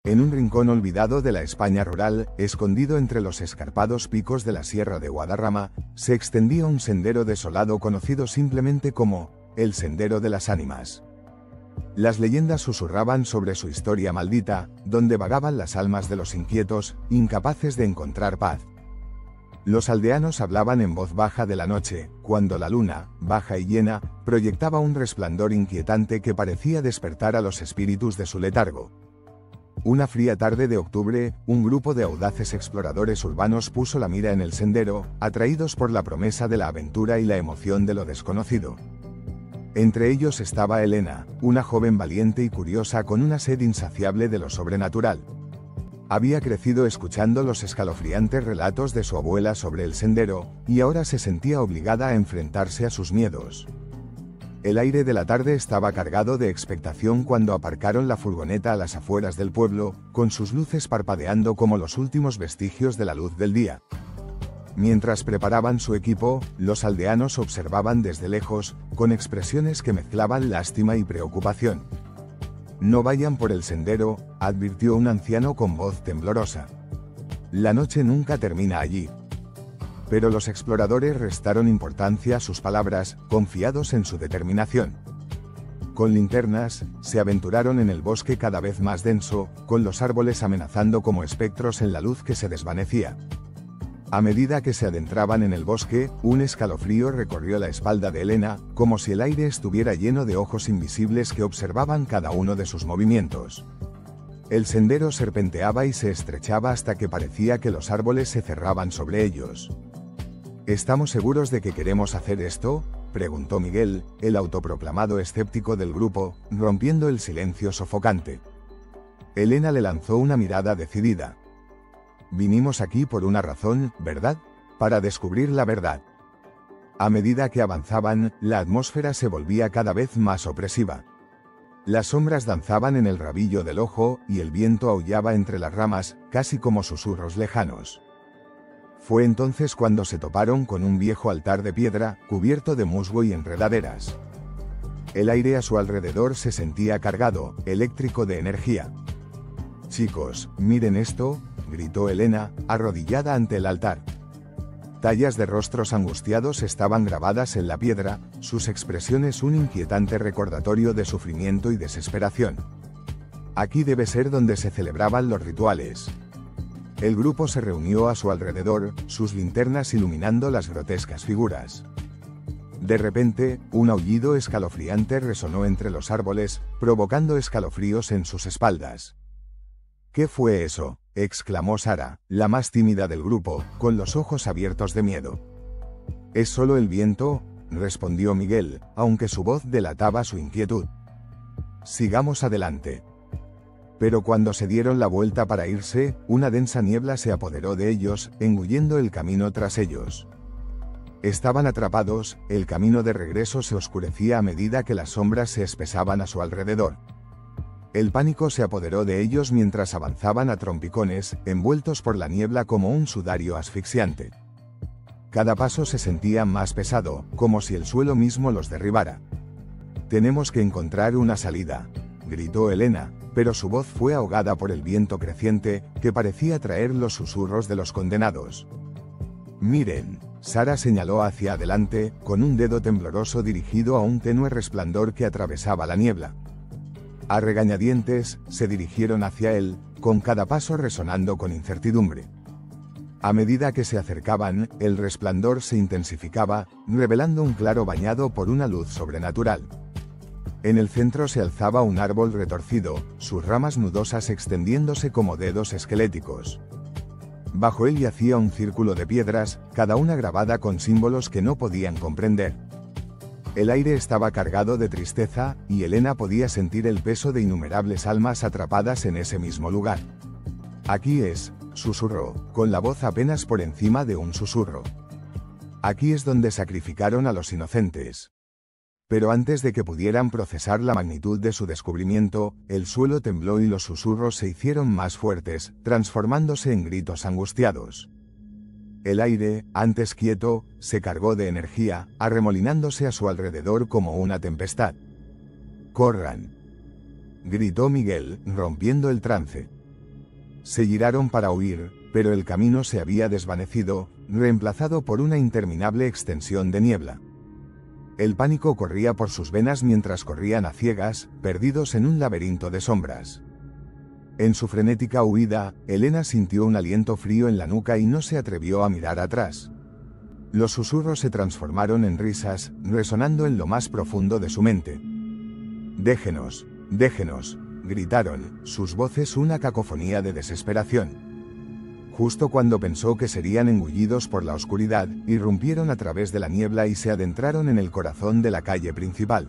En un rincón olvidado de la España rural, escondido entre los escarpados picos de la Sierra de Guadarrama, se extendía un sendero desolado conocido simplemente como el Sendero de las Ánimas. Las leyendas susurraban sobre su historia maldita, donde vagaban las almas de los inquietos, incapaces de encontrar paz. Los aldeanos hablaban en voz baja de la noche, cuando la luna, baja y llena, proyectaba un resplandor inquietante que parecía despertar a los espíritus de su letargo. Una fría tarde de octubre, un grupo de audaces exploradores urbanos puso la mira en el sendero, atraídos por la promesa de la aventura y la emoción de lo desconocido. Entre ellos estaba Elena, una joven valiente y curiosa con una sed insaciable de lo sobrenatural. Había crecido escuchando los escalofriantes relatos de su abuela sobre el sendero, y ahora se sentía obligada a enfrentarse a sus miedos. El aire de la tarde estaba cargado de expectación cuando aparcaron la furgoneta a las afueras del pueblo, con sus luces parpadeando como los últimos vestigios de la luz del día. Mientras preparaban su equipo, los aldeanos observaban desde lejos, con expresiones que mezclaban lástima y preocupación. «No vayan por el sendero», advirtió un anciano con voz temblorosa. «La noche nunca termina allí». Pero los exploradores restaron importancia a sus palabras, confiados en su determinación. Con linternas, se aventuraron en el bosque cada vez más denso, con los árboles amenazando como espectros en la luz que se desvanecía. A medida que se adentraban en el bosque, un escalofrío recorrió la espalda de Elena, como si el aire estuviera lleno de ojos invisibles que observaban cada uno de sus movimientos. El sendero serpenteaba y se estrechaba hasta que parecía que los árboles se cerraban sobre ellos. «¿Estamos seguros de que queremos hacer esto?», preguntó Miguel, el autoproclamado escéptico del grupo, rompiendo el silencio sofocante. Elena le lanzó una mirada decidida. «Vinimos aquí por una razón, ¿verdad? Para descubrir la verdad». A medida que avanzaban, la atmósfera se volvía cada vez más opresiva. Las sombras danzaban en el rabillo del ojo, y el viento aullaba entre las ramas, casi como susurros lejanos. Fue entonces cuando se toparon con un viejo altar de piedra, cubierto de musgo y enredaderas. El aire a su alrededor se sentía cargado, eléctrico de energía. «Chicos, miren esto», gritó Elena, arrodillada ante el altar. Tallas de rostros angustiados estaban grabadas en la piedra, sus expresiones un inquietante recordatorio de sufrimiento y desesperación. Aquí debe ser donde se celebraban los rituales. El grupo se reunió a su alrededor, sus linternas iluminando las grotescas figuras. De repente, un aullido escalofriante resonó entre los árboles, provocando escalofríos en sus espaldas. «¿Qué fue eso?», exclamó Sara, la más tímida del grupo, con los ojos abiertos de miedo. «Es solo el viento», respondió Miguel, aunque su voz delataba su inquietud. «Sigamos adelante». Pero cuando se dieron la vuelta para irse, una densa niebla se apoderó de ellos, engullendo el camino tras ellos. Estaban atrapados, el camino de regreso se oscurecía a medida que las sombras se espesaban a su alrededor. El pánico se apoderó de ellos mientras avanzaban a trompicones, envueltos por la niebla como un sudario asfixiante. Cada paso se sentía más pesado, como si el suelo mismo los derribara. «Tenemos que encontrar una salida», gritó Elena, pero su voz fue ahogada por el viento creciente, que parecía traer los susurros de los condenados. «Miren», Sara señaló hacia adelante, con un dedo tembloroso dirigido a un tenue resplandor que atravesaba la niebla. A regañadientes, se dirigieron hacia él, con cada paso resonando con incertidumbre. A medida que se acercaban, el resplandor se intensificaba, revelando un claro bañado por una luz sobrenatural. En el centro se alzaba un árbol retorcido, sus ramas nudosas extendiéndose como dedos esqueléticos. Bajo él yacía un círculo de piedras, cada una grabada con símbolos que no podían comprender. El aire estaba cargado de tristeza, y Elena podía sentir el peso de innumerables almas atrapadas en ese mismo lugar. «Aquí es», susurró, con la voz apenas por encima de un susurro. «Aquí es donde sacrificaron a los inocentes». Pero antes de que pudieran procesar la magnitud de su descubrimiento, el suelo tembló y los susurros se hicieron más fuertes, transformándose en gritos angustiados. El aire, antes quieto, se cargó de energía, arremolinándose a su alrededor como una tempestad. «¡Corran!», gritó Miguel, rompiendo el trance. Se giraron para huir, pero el camino se había desvanecido, reemplazado por una interminable extensión de niebla. El pánico corría por sus venas mientras corrían a ciegas, perdidos en un laberinto de sombras. En su frenética huida, Elena sintió un aliento frío en la nuca y no se atrevió a mirar atrás. Los susurros se transformaron en risas, resonando en lo más profundo de su mente. «Déjenos, déjenos», gritaron, sus voces una cacofonía de desesperación. Justo cuando pensó que serían engullidos por la oscuridad, irrumpieron a través de la niebla y se adentraron en el corazón de la calle principal.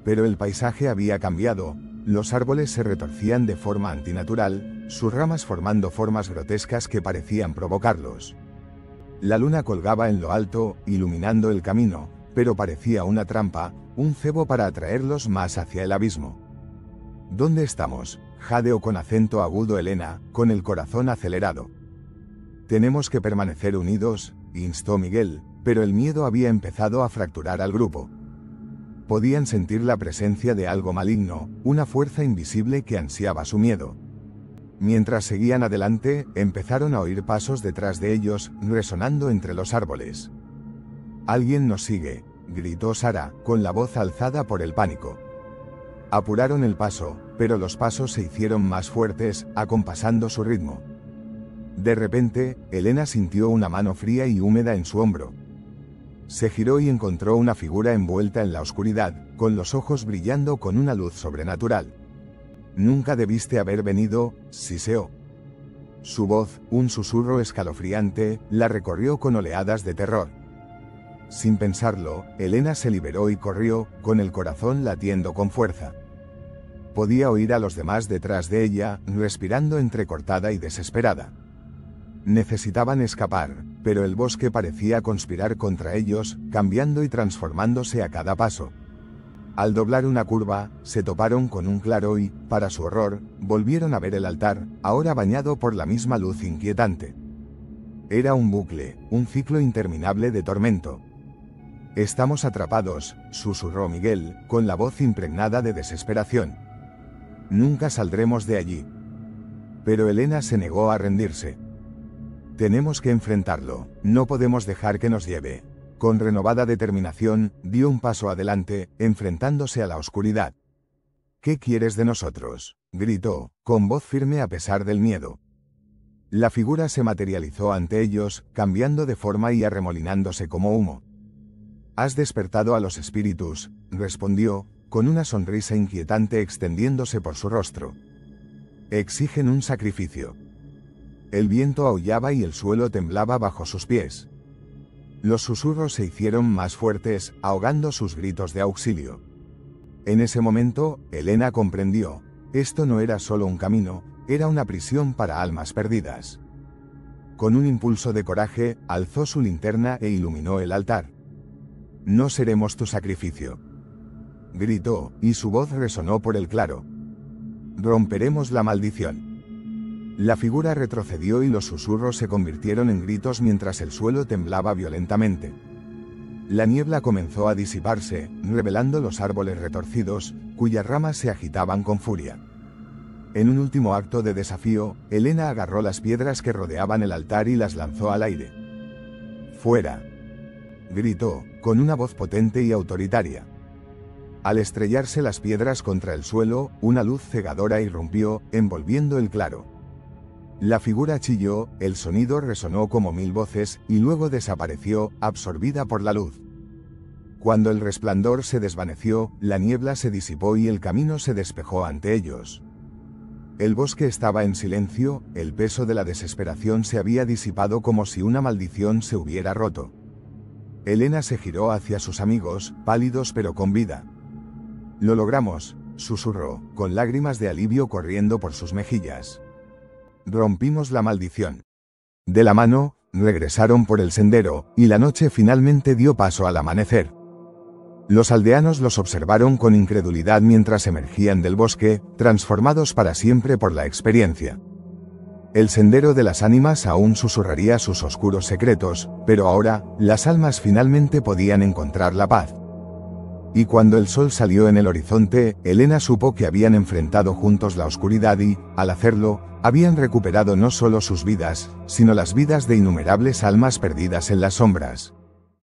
Pero el paisaje había cambiado, los árboles se retorcían de forma antinatural, sus ramas formando formas grotescas que parecían provocarlos. La luna colgaba en lo alto, iluminando el camino, pero parecía una trampa, un cebo para atraerlos más hacia el abismo. «¿Dónde estamos?», jadeó con acento agudo Elena, con el corazón acelerado. «Tenemos que permanecer unidos», instó Miguel, pero el miedo había empezado a fracturar al grupo. Podían sentir la presencia de algo maligno, una fuerza invisible que ansiaba su miedo. Mientras seguían adelante, empezaron a oír pasos detrás de ellos, resonando entre los árboles. «Alguien nos sigue», gritó Sara, con la voz alzada por el pánico. Apuraron el paso, pero los pasos se hicieron más fuertes, acompasando su ritmo. De repente, Elena sintió una mano fría y húmeda en su hombro. Se giró y encontró una figura envuelta en la oscuridad, con los ojos brillando con una luz sobrenatural. «Nunca debiste haber venido», siseó. Su voz, un susurro escalofriante, la recorrió con oleadas de terror. Sin pensarlo, Elena se liberó y corrió, con el corazón latiendo con fuerza. Podía oír a los demás detrás de ella, respirando entrecortada y desesperada. Necesitaban escapar, pero el bosque parecía conspirar contra ellos, cambiando y transformándose a cada paso. Al doblar una curva, se toparon con un claro y, para su horror, volvieron a ver el altar, ahora bañado por la misma luz inquietante. Era un bucle, un ciclo interminable de tormento. «Estamos atrapados», susurró Miguel, con la voz impregnada de desesperación. «Nunca saldremos de allí». Pero Elena se negó a rendirse. «Tenemos que enfrentarlo, no podemos dejar que nos lleve». Con renovada determinación, dio un paso adelante, enfrentándose a la oscuridad. «¿Qué quieres de nosotros?», gritó, con voz firme a pesar del miedo. La figura se materializó ante ellos, cambiando de forma y arremolinándose como humo. «Has despertado a los espíritus», respondió, con una sonrisa inquietante extendiéndose por su rostro. «Exigen un sacrificio». El viento aullaba y el suelo temblaba bajo sus pies. Los susurros se hicieron más fuertes, ahogando sus gritos de auxilio. En ese momento, Elena comprendió, esto no era solo un camino, era una prisión para almas perdidas. Con un impulso de coraje, alzó su linterna e iluminó el altar. «No seremos tu sacrificio», gritó, y su voz resonó por el claro. «Romperemos la maldición». La figura retrocedió y los susurros se convirtieron en gritos mientras el suelo temblaba violentamente. La niebla comenzó a disiparse, revelando los árboles retorcidos, cuyas ramas se agitaban con furia. En un último acto de desafío, Elena agarró las piedras que rodeaban el altar y las lanzó al aire. «¡Fuera!», gritó, con una voz potente y autoritaria. Al estrellarse las piedras contra el suelo, una luz cegadora irrumpió, envolviendo el claro. La figura chilló, el sonido resonó como 1000 voces, y luego desapareció, absorbida por la luz. Cuando el resplandor se desvaneció, la niebla se disipó y el camino se despejó ante ellos. El bosque estaba en silencio, el peso de la desesperación se había disipado como si una maldición se hubiera roto. Elena se giró hacia sus amigos, pálidos pero con vida. «Lo logramos», susurró, con lágrimas de alivio corriendo por sus mejillas. «Rompimos la maldición». De la mano, regresaron por el sendero, y la noche finalmente dio paso al amanecer. Los aldeanos los observaron con incredulidad mientras emergían del bosque, transformados para siempre por la experiencia. El sendero de las ánimas aún susurraría sus oscuros secretos, pero ahora, las almas finalmente podían encontrar la paz. Y cuando el sol salió en el horizonte, Elena supo que habían enfrentado juntos la oscuridad y, al hacerlo, habían recuperado no solo sus vidas, sino las vidas de innumerables almas perdidas en las sombras.